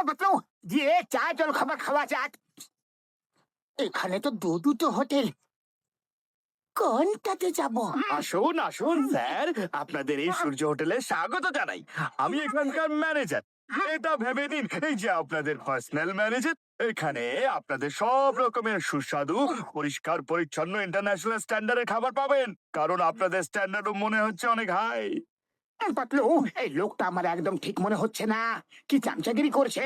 পাতলু, দিয়ে চা জল খাবার খাওয়া যাক। এখানে তো দুটো হোটেল, কোনটাতে যাব? আসুন আসুন স্যার, আপনাদের এই সূর্য হোটেলে স্বাগত জানাই। আমি এখানকার ম্যানেজার। এটা ভেবে নিন এই যে আপনাদের পার্সোনাল ম্যানেজার। এখানে আপনাদের সব রকমের সুস্বাদু, পরিষ্কার পরিচ্ছন্ন ইন্টারন্যাশনাল স্ট্যান্ডার্ডের খাবার পাবেন, কারণ আপনাদের স্ট্যান্ডার্ডও মনে হচ্ছে অনেক হাই। পাতলু, এই লোকটা আমার একদম ঠিক মনে হচ্ছে না, কি চামচাগিরি করছে।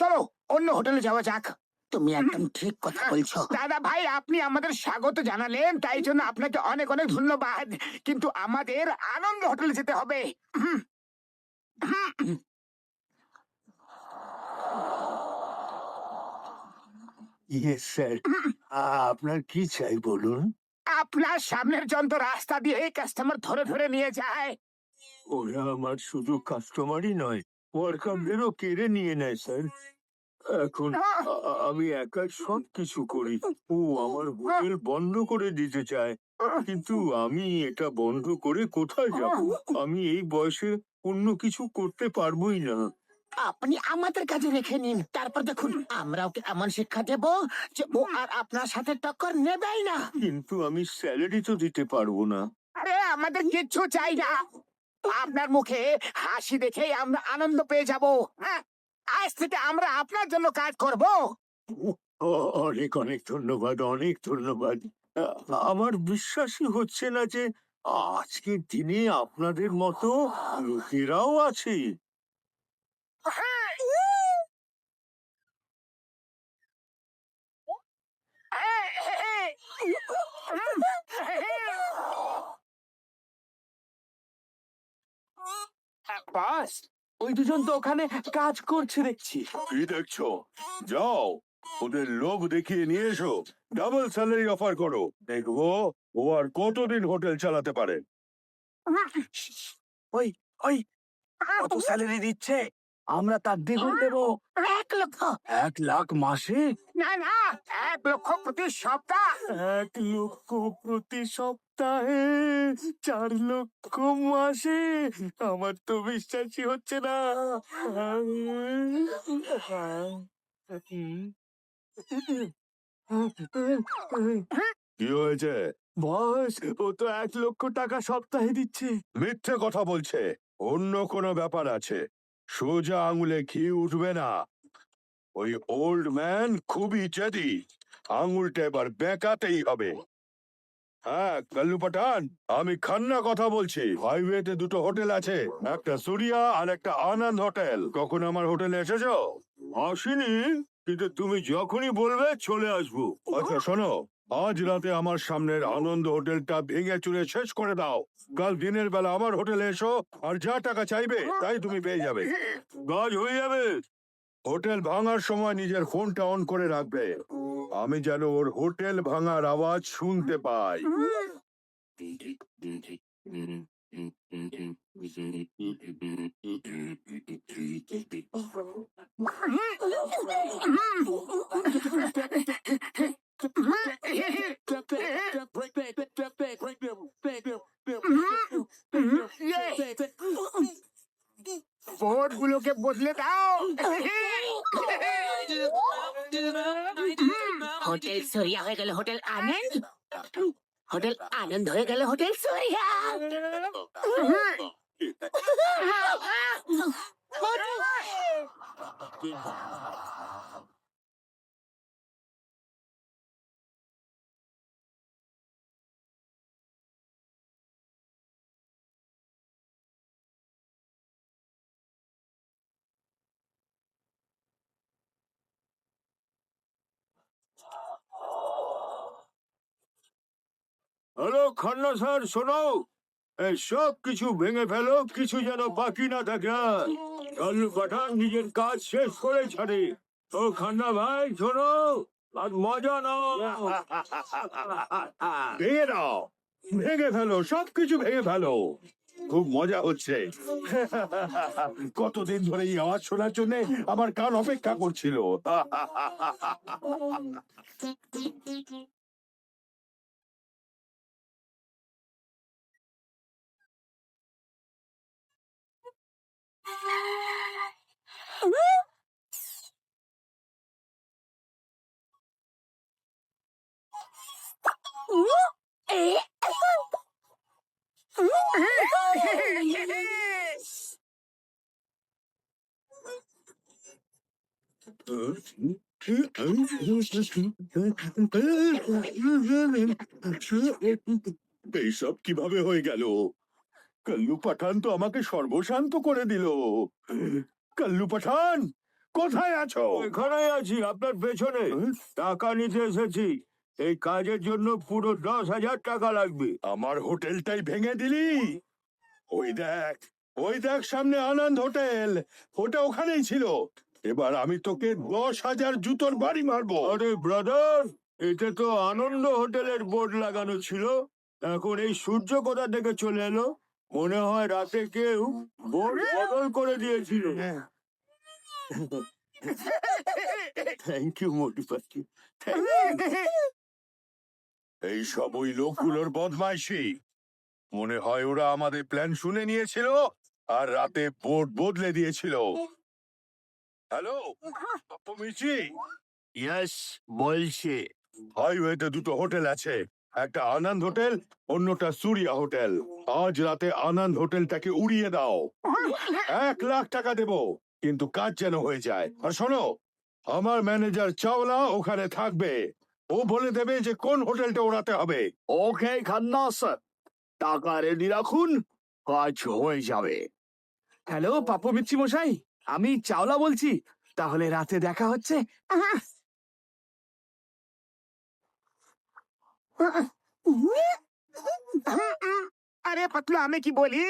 চলো অন্য হোটেলে যাওয়া যাক। তুমি একদম ঠিক কথা বলছো। দাদা ভাই, আপনি আমাদের স্বাগত জানালেন, তাই জন্য আপনাকে অনেক অনেক ধন্যবাদ, কিন্তু আমাদের আনন্দ হোটেলে যেতে হবে। ইয়েস স্যার, আপনার কি চাই বলুন? আপনার সামনের যন্ত্র রাস্তা দিয়ে কাস্টমার ধরে ধরে নিয়ে যায়। ওরা আমার শুধু কাস্টমারই নয়, ওয়ার্কারদেরও কেড়ে নিয়ে নেয় স্যার। এখন আমি একা সব কিছু করি। ও আমার হোটেল বন্ধ করে দিতে চায়, কিন্তু আমি এটা বন্ধ করে কোথায় যাব? আমি এই বয়সে অন্য কিছু করতে পারবোই না। আপনি আমাদের কাছে রেখে নিন, তারপর দেখুন আমরা ওকে এমন শিক্ষা দেব যে ও আর আপনার সাথে টক্কর নেবেই না। কিন্তু আমি স্যালারি তো দিতে পারবো না। আরে আমাদের কিচ্ছু চাই না, আপনার মুখে হাসি দেখেই আমরা আনন্দ পেয়ে যাব। হ্যাঁ, আজ থেকে আমরা আপনার জন্য কাজ করব। অনেক অনেক ধন্যবাদ, অনেক ধন্যবাদ। আমার বিশ্বাসই হচ্ছে না যে আজকের দিনে আপনাদের মতো লোকেরাও আছে। বাস, ওই দুজন তো ওখানে কাজ করছে দেখছি। কি দেখছো? যাও, ওদের লোভ দেখিয়ে নিয়ে এসো, ডাবল স্যালারি অফার করো। দেখবো ও আর কতদিন হোটেল চালাতে পারে। ওই ওই কত স্যালারি দিচ্ছে? আমরা তার দ্বিগুণ দেবো। 1 লক্ষ। 1 লাখ মাসে? না না, 1 লক্ষ প্রতি সপ্তাহ। 1 লক্ষ প্রতি সপ্তাহে, 4 লক্ষ মাসে। আমার তো বিশ্বাসই হচ্ছে না। কি হয়েছে? বস, ও তো 1 লক্ষ টাকা সপ্তাহে দিচ্ছে। মিথ্যে কথা বলছে। অন্য কোনো ব্যাপার আছে। সোজা আঙুলে ঘি উঠবে না। ওই ওল্ড ম্যান খুবই জেদি। আঙুলটা এবার বেঁকাতেই হবে। হ্যাঁ, কাল্লু পাঠান, আমি খান্না কথা বলছি। হাইওয়েতে দুটো হোটেল আছে, একটা সুরিয়া আর একটা আনন্দ হোটেল। কখন আমার হোটেলে এসেছো? আসিনি, কিন্তু তুমি যখনই বলবে চলে আসবো। আচ্ছা শোনো, আজ রাতে আমার সামনের আনন্দ হোটেলটা ভেঙে চুরে শেষ করে দাও। কাল দিনের বেলা আমার হোটেলে এসো, আর যা টাকা চাইবে তাই তুমি পেয়ে যাবে। কাজ হয়ে যাবে। হোটেল ভাঙার সময় নিজের ফোনটা অন করে রাখবে। আমি যেন ওর হোটেল ভাঙার আওয়াজ শুনতে পাই। বোর্ড গুলোকে বদলে দাও। হোটেল সরিয়া হয়ে গেল হোটেল আনন্দ, হোটেল আনন্দ হয়ে গেল হোটেল সরিয়া। হ্যালো খান্না স্যার, শোনো, এই সব কিছু ভেঙে ফেলো, কিছু যেন বাকি না থাকে। কাল্লু পাঠান নিজের কাজ শেষ করে ছাড়ে। ও খান্না ভাই শোনো, আর মজা নাও। ভেঙে দাও, ভেঙে ফেলো, সবকিছু ভেঙে ফেলো। খুব মজা হচ্ছে। কতদিন ধরে এই আওয়াজ শোনার জন্য আমার কান অপেক্ষা করছিল। এইসব কিভাবে হয়ে গেল? কাল্লু পাঠান তো আমাকে সর্বশান্ত করে দিল। কাল্লু পাঠান, কোথায় আছো? এখানেই আছি, আপনার পেছনে। টাকা নিতে এসেছি। এই কাজের জন্য পুরো 10,000 টাকা লাগবে। আমার হোটেলটাই ভেঙে দিলি? ওই দেখ, ওই দেখ সামনে আনন্দ হোটেল, ওটা ওখানেই ছিল। এবার আমি তোকে 10,000 জুতোর বাড়ি মারবো। আরে ব্রাদার, এটা তো আনন্দ হোটেলের বোর্ড লাগানো ছিল। এখন এই সূর্য কোথা থেকে চলে এলো? মনে হয় রাতে কেউ বোর্ড বদল করে দিয়েছিল। থ্যাংক ইউ মোটু পাখি। এই সব ওই লোকগুলোর বদমাইশি। মনে হয় ওরা আমাদের প্ল্যান শুনে নিয়েছিল আর রাতে বোর্ড বদলে দিয়েছিল। হ্যালো পাপ্পু মির্চি, ইয়েস, বলছি। হাইওয়েতে দুটো হোটেল আছে, একটা আনন্দ হোটেল, অন্যটা সূর্যা হোটেল। আজ রাতে আনন্দ হোটেলটাকে উড়িয়ে দাও। 1,00,000 টাকা দেবো, কিন্তু কাজ যেন হয়ে যায়। আর শোনো, আমার ম্যানেজার চাওলা ওখানে থাকবে। ও বলে দেবে যে কোন হোটেলটা ওড়াতে হবে। ওকে খান্না স্যার, টাকা রেডি রাখুন, কাজ হয়ে যাবে। হ্যালো পাপ্পু মিচ্ছি মশাই, আমি চাওলা বলছি। তাহলে রাতে দেখা হচ্ছে। আরে পাতলু, আমি কি বলি,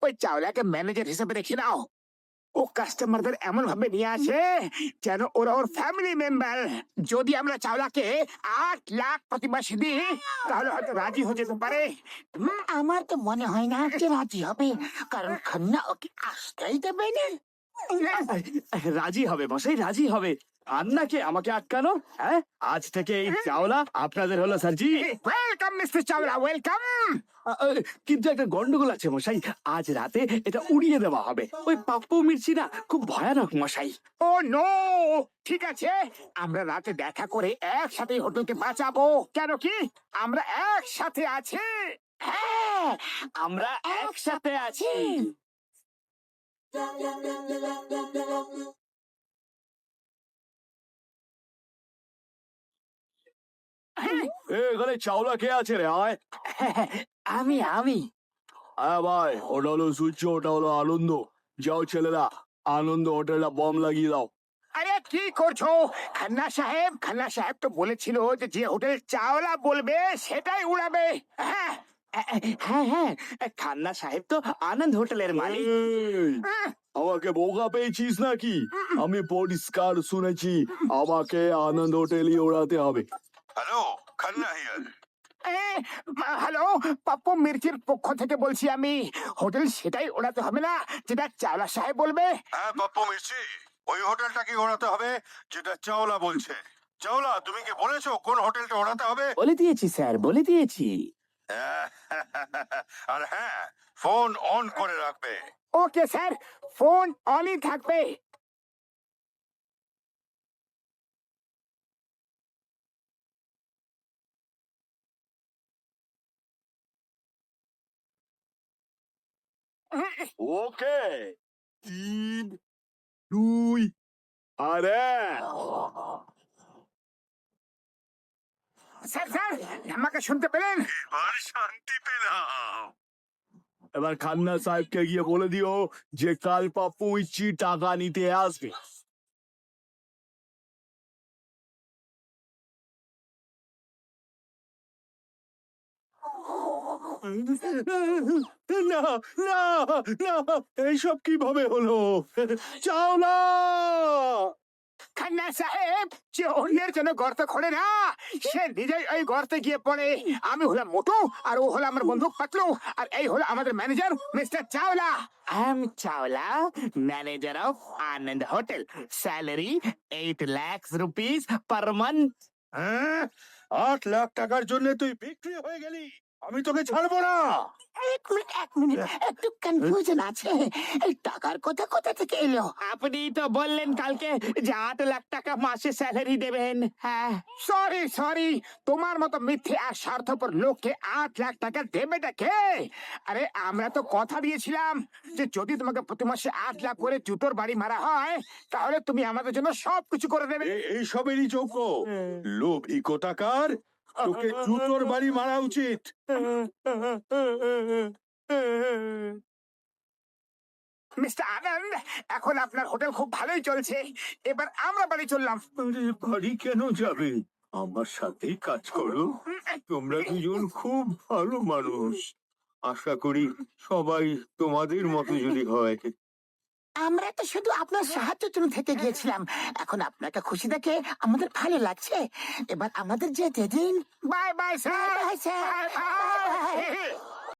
ওই চাওলাকে ম্যানেজার হিসেবে রেখে নাও। ও কাস্টমারদের এমন ভাবে নিয়ে আসে যেন ওরা ওর ফ্যামিলি মেম্বার। যদি আমরা চাওলাকে 8,00,000 প্রতি মাসে দিই, তাহলে হয়তো রাজি হয়ে যেতে পারে। আমার তো মনে হয় না যে রাজি হবে, কারণ খান্না ওকে আসতেই দেবে না। রাজি হবে মশাই, রাজি হবে। আন্নাকে আমাকে আটকানো? হ্যাঁ, আজ থেকে এই চাওলা আপনাদের হলো স্যারজি। Welcome mister Chawla, welcome. কিন্তু একটা গন্ডগোল আছে মশাই, আজ রাতে এটা উড়িয়ে দেওয়া হবে। ওই পাপ্পু মির্চি না খুব ভয়ানক মশাই। ও নো, ঠিক আছে, আমরা রাতে দেখা করে একসাথে হোটেলকে বাঁচাবো। কেন কি আমরা একসাথে আছি? হ্যাঁ, আমরা একসাথে আছি। এখানে চাওলা কে আছে রে? আয়। আমি হ্যাঁ ভাই, ওটা হলো সূর্য, ওটা হলো আনন্দ। যাও ছেলেরা, আনন্দ হোটেলটা বম লাগিয়ে দাও। আরে কি করছো খান্না সাহেব? খান্না সাহেব তো বলেছিল যে যে হোটেল চাওলা বলবে সেটাই উড়াবে। হ্যাঁ হ্যাঁ হ্যাঁ, খান্না সাহেব তো আনন্দ হোটেলের মালিক। হ্যাঁ। আমাকে বোকা পেয়েছিস নাকি? আমি পরিষ্কার শুনেছি আমাকে আনন্দ হোটেলই ওড়াতে হবে। Hello, Khanna here. Hello, Pappu মির্চির পক্ষ থেকে বলছি আমি। হোটেল সেটাই ওড়াতে হবে না যেটা চাওলা সাহেব বলবে। হ্যাঁ পাপ্পু মির্চি, ওই হোটেলটাকে ওড়াতে হবে যেটা চাওলা বলছে। চাওলা, তুমি কি বলেছো কোন হোটেলটা ওড়াতে হবে? বলে দিয়েছি স্যার, বলে দিয়েছি। আর হ্যাঁ, ফোন অন করে রাখবে। ওকে স্যার, ফোন অনই থাকবে। ওকে, 3, 2 আর 1। স্যার স্যার, আমাকে শুনতে পেলেন? আর শান্তি পেলাম। এবার খান্না সাহেবকে গিয়ে বলে দিও যে কাল পাপ্পু ইচ্ছি টাকা নিতে আসবে। না, না, না, এইসব কিভাবে হলো? চাওলা! খান্না সাহেব, যে অন্যের জন্য গর্ত খোঁড়ে না, সে নিজেই ওই গর্তে গিয়ে পড়ে। আমি হলাম মোটু, আর ও হলো আমার বন্ধু পাতলু, আর এই হলো আমাদের manager mister Chawla. I'm Chawla, manager of Anand hotel. Salary 8 lakhs rupees per month। হ্যাঁ, 8,00,000 টাকার জন্য তুই বিক্রি হয়ে গেলি? আমি তোকে ছাড়বো না। এক মিনিট একটু কনফিউশন আছে। এই টাকার কথা কোথা থেকে এলো? আপনি তো বললেন কালকে যে 8 লাখ টাকা মাসে স্যালারি দেবেন। হ্যাঁ, সরি সরি, তোমার মতো মিথ্যে আর স্বার্থপর লোককে 8 লাখ টাকা দেবেটা কে? আরে আমরা তো কথা দিয়েছিলাম যে যদি তোমাকে প্রতি মাসে 8 লাখ করে জুতোর বাড়ি মারা হয় তাহলে তুমি আমাদের জন্য সবকিছু করে দেবে। এই সবেরই যোগ্য লোভ ইকোটাকার, তোকে জুতোর বাড়ি মারা উচিত। মিস্টার আনন্দ, এখন আপনার হোটেল খুব ভালোই চলছে, এবার আমরা বাড়ি চললাম। আরে বাড়ি কেন যাবে? আমার সাথে কাজ করো। তোমরা দুজন খুব ভালো মানুষ। আশা করি সবাই তোমাদের মতো যদি হয়। আমরা তো শুধু আপনার সাহায্যের জন্য থেকে গিয়েছিলাম, এখন আপনাকে খুশি দেখে আমাদের ভালো লাগছে। এবার আমাদের যেতে দিন। Bye bye sir. Bye bye sir.